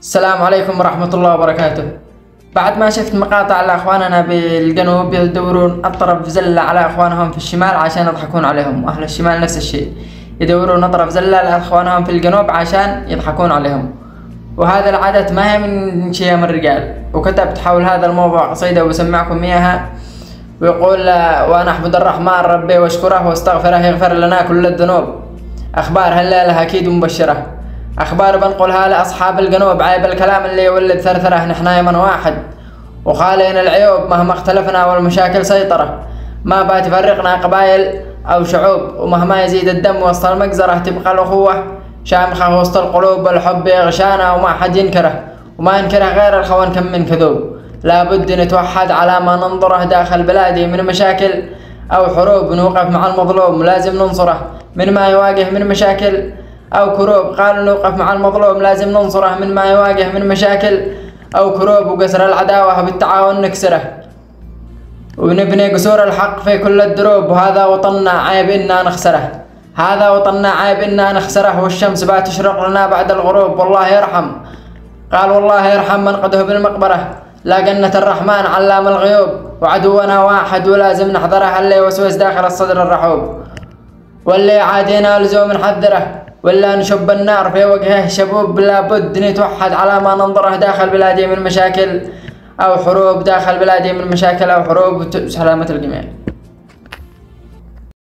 السلام عليكم ورحمة الله وبركاته. بعد ما شفت مقاطع لأخواننا بالجنوب يدورون أطرف زلة على أخوانهم في الشمال عشان يضحكون عليهم، وأهل الشمال نفس الشيء يدورون أطرف زلة لأخوانهم في الجنوب عشان يضحكون عليهم، وهذا العادة ما هي من شيء من الرجال. وكتبت حول هذا الموضوع قصيدة وبسمعكم إياها، ويقول: وأنا أحمد الرحمن ربي واشكره واستغفره يغفر لنا كل الذنوب. أخبار هالليلة أكيد مبشرة، أخبار بنقولها لأصحاب الجنوب، عيب الكلام اللي يولد ثرثرة، نحنا يمن واحد وخالين العيوب مهما اختلفنا والمشاكل سيطرة، ما بتفرقنا قبائل أو شعوب، ومهما يزيد الدم وسط المجزرة تبقى الأخوة شامخة وسط القلوب، والحب يغشانا وما حد ينكره، وما ينكره غير الخون كم من كذوب. لابد نتوحد على ما ننظره داخل بلادي من مشاكل أو حروب، نوقف مع المظلوم لازم ننصره من ما يواجه من مشاكل أو كروب. قالوا نوقف مع المظلوم لازم ننصره من ما يواجه من مشاكل أو كروب، وقسر العداوة بالتعاون نكسره، ونبني قصور الحق في كل الدروب. وهذا وطننا عيب إنا نخسره، هذا وطننا عيب إنا نخسره، والشمس بتشرق لنا بعد الغروب. والله يرحم، قال والله يرحم من قده بالمقبرة، لا جنة الرحمن علام الغيوب، وعدونا واحد ولازم نحذره، اللي يوسوس داخل الصدر الرحوب، واللي عادينا لزوم نحذره، ولا نشب النار في وجهه شبوب. لابد نتوحد على ما ننظره داخل بلادي من مشاكل أو حروب، داخل بلادي من مشاكل أو حروب. سلامة الجميع.